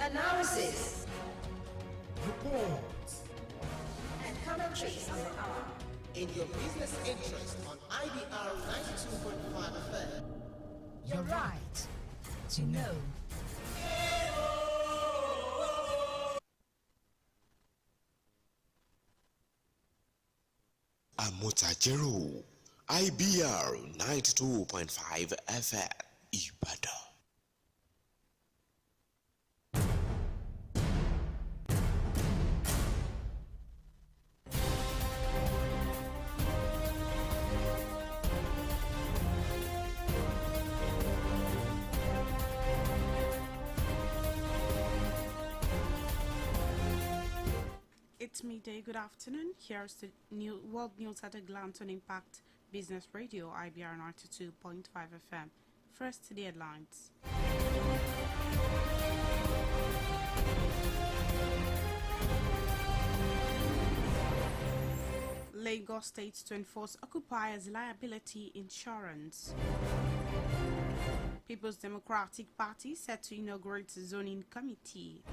analysis, reports, and commentaries on the hour. In your business interest on Ibr92.5 FM. you're right to know. Amutajero, Ibr92.5 FM, Ibadan. It's midday. Good afternoon. Here's the new world news at a glance on Impact Business Radio, Ibr92.5 FM. First, the headlines. Lagos State to enforce occupiers' liability insurance. People's Democratic Party set to inaugurate zoning committee.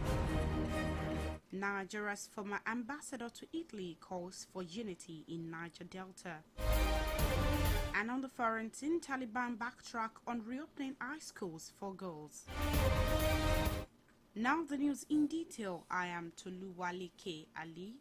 Nigeria's former ambassador to Italy calls for unity in Niger Delta. And on the foreign scene, Taliban backtrack on reopening high schools for girls. Now the news in detail. I am Toluwaleke Ali.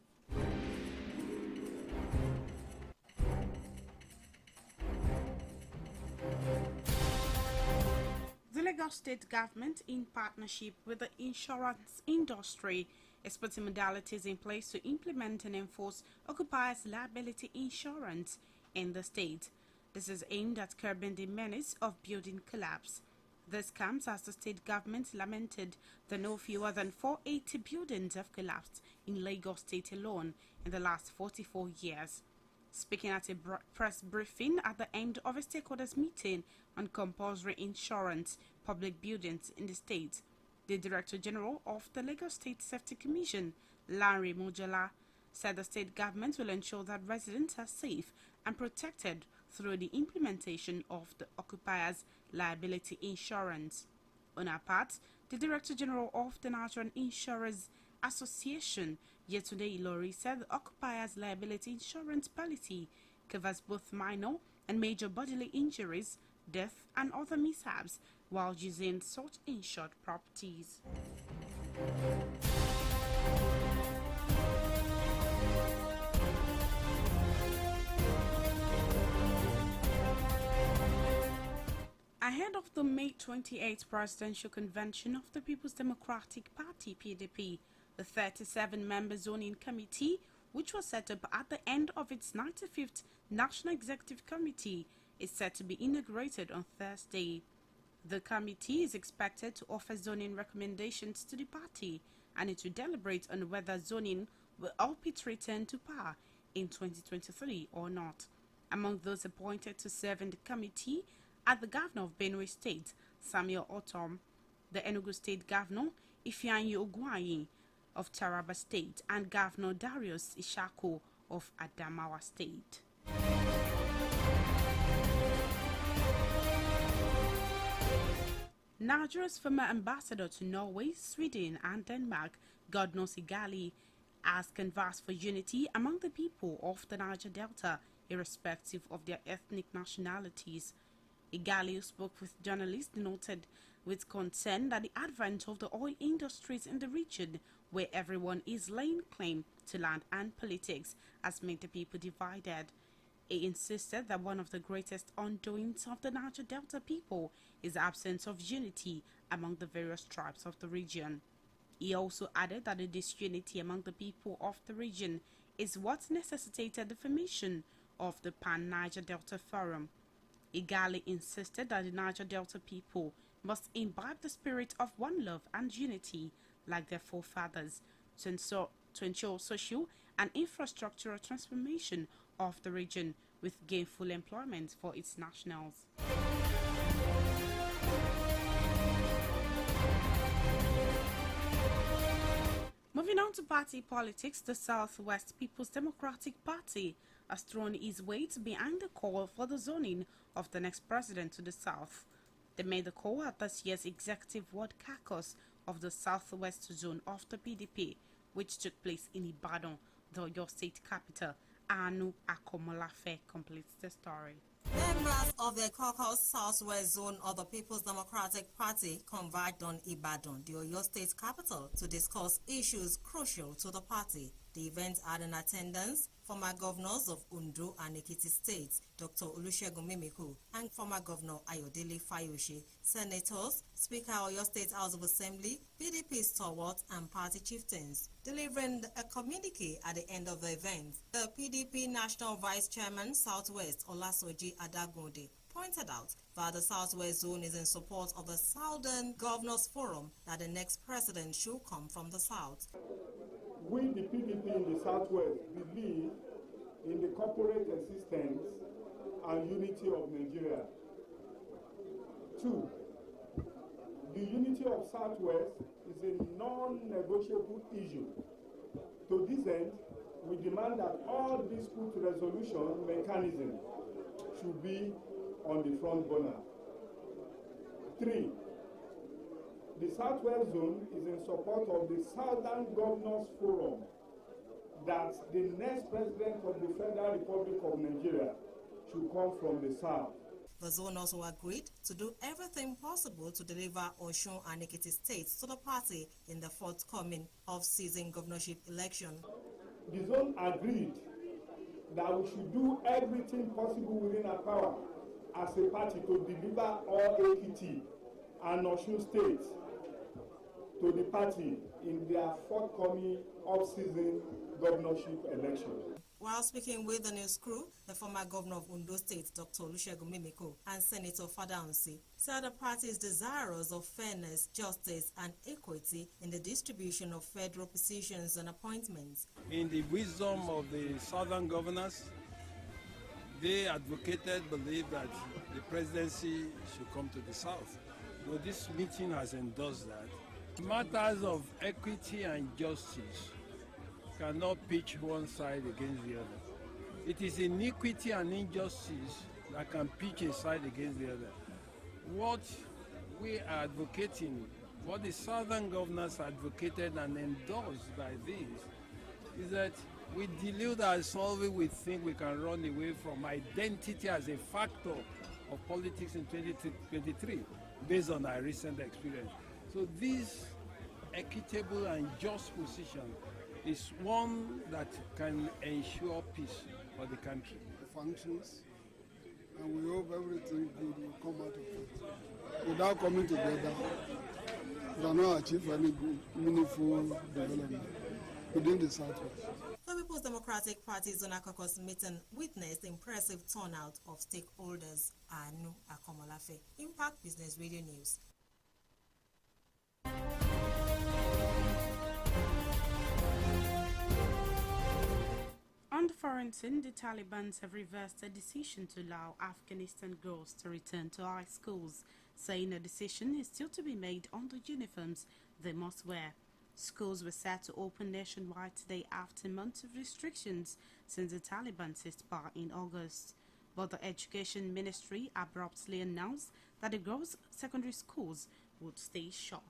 The Lagos State government, in partnership with the insurance industry, is putting modalities in place to implement and enforce occupiers' liability insurance in the state. This is aimed at curbing the menace of building collapse. This comes as the state government lamented that no fewer than 480 buildings have collapsed in Lagos State alone in the last 44 years. Speaking at a press briefing at the end of a stakeholders meeting on compulsory insurance public buildings in the state, the Director General of the Lagos State Safety Commission, Larry Mojola, said the state government will ensure that residents are safe and protected through the implementation of the occupiers' liability insurance. On her part, the Director General of the Nigerian Insurers Association, Yetunde Ilori, said the occupiers' liability insurance policy covers both minor and major bodily injuries, death, and other mishaps while using such insured properties. Ahead of the May 28th presidential convention of the People's Democratic Party (PDP), the 37-member zoning committee, which was set up at the end of its 95th National Executive Committee, is set to be inaugurated on Thursday. The committee is expected to offer zoning recommendations to the party, and it will deliberate on whether zoning will help it return to power in 2023 or not. Among those appointed to serve in the committee are the Governor of Benue State, Samuel Otom, the Enugu State Governor, Ifeanyi Ogwuanyi of Taraba State, and Governor Darius Ishako of Adamawa State. Nigeria's former ambassador to Norway, Sweden, and Denmark, Godnos Igali, has canvassed for unity among the people of the Niger Delta, irrespective of their ethnic nationalities. Igali, who spoke with journalists, noted with concern that the advent of the oil industries in the region, where everyone is laying claim to land and politics, has made the people divided. He insisted that one of the greatest undoings of the Niger Delta people is the absence of unity among the various tribes of the region. He also added that the disunity among the people of the region is what necessitated the formation of the Pan-Niger Delta Forum. Igali insisted that the Niger Delta people must imbibe the spirit of one love and unity like their forefathers to ensure social and infrastructural transformation of the region with gainful employment for its nationals. Moving on to party politics, the Southwest People's Democratic Party has thrown its weight behind the call for the zoning of the next president to the South. They made the call at this year's Executive World Caucus of the Southwest Zone of the PDP, which took place in Ibadan, the Oyo State capital. Amutajero completes the story. Members of the caucus Southwest Zone of the People's Democratic Party converged on Ibadan, the Oyo State capital, to discuss issues crucial to the party. The event had in attendance former governors of Ondo and Ekiti states, Dr. Olusegun Mimiko, and former governor Ayodele Fayose, senators, Speaker Oyo State House of Assembly, PDP stalwarts, and party chieftains. Delivering a communique at the end of the event, the PDP National Vice Chairman Southwest, Olasoji Adagunde, pointed out that the Southwest Zone is in support of the Southern Governors Forum that the next president should come from the South. We, the PDP in the Southwest, believe in the corporate existence and unity of Nigeria. 2, the unity of Southwest is a non-negotiable issue. To this end, we demand that all dispute resolution mechanisms should be on the front burner. 3, the Southwest Zone is in support of the Southern Governors Forum that the next president of the Federal Republic of Nigeria should come from the South. The zone also agreed to do everything possible to deliver Osun and Ekiti states to the party in the forthcoming off-season governorship election. The zone agreed that we should do everything possible within our power as a party to deliver all Ekiti and Osun states to the party in their forthcoming off-season governorship election. While speaking with the news crew, the former governor of Ondo State, Dr. Olusegun Mimiko, and Senator Fadansi said the party is desirous of fairness, justice, and equity in the distribution of federal positions and appointments. In the wisdom of the southern governors, they believe that the presidency should come to the south. So this meeting has endorsed that. Matters of equity and justice cannot pitch one side against the other. It is iniquity and injustice that can pitch a side against the other. What we are advocating, what the southern governors advocated and endorsed by this, is that we delude ourselves, we think we can run away from identity as a factor of politics in 2023 based on our recent experience. So this equitable and just position is one that can ensure peace for the country. The functions, and we hope everything good will come out of it. Without coming together, we cannot achieve any good, meaningful development within the Southwest. The People's Democratic Party's Zona Caucus meeting witnessed impressive turnout of stakeholders. Amutajero, Impact Business Radio News. On the foreign scene, the Taliban have reversed a decision to allow Afghanistan girls to return to high schools, saying a decision is still to be made on the uniforms they must wear. Schools were set to open nationwide today after months of restrictions since the Taliban seized power in August. But the Education Ministry abruptly announced that the girls' secondary schools would stay shut.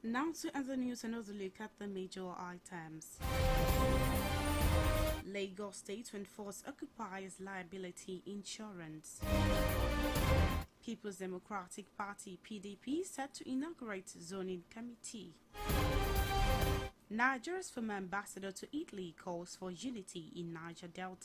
Now to other news, another look at the major items. Lagos State to enforce occupiers' liability insurance. People's Democratic Party (PDP) set to inaugurate zoning committee. Nigeria's former ambassador to Italy calls for unity in Niger Delta.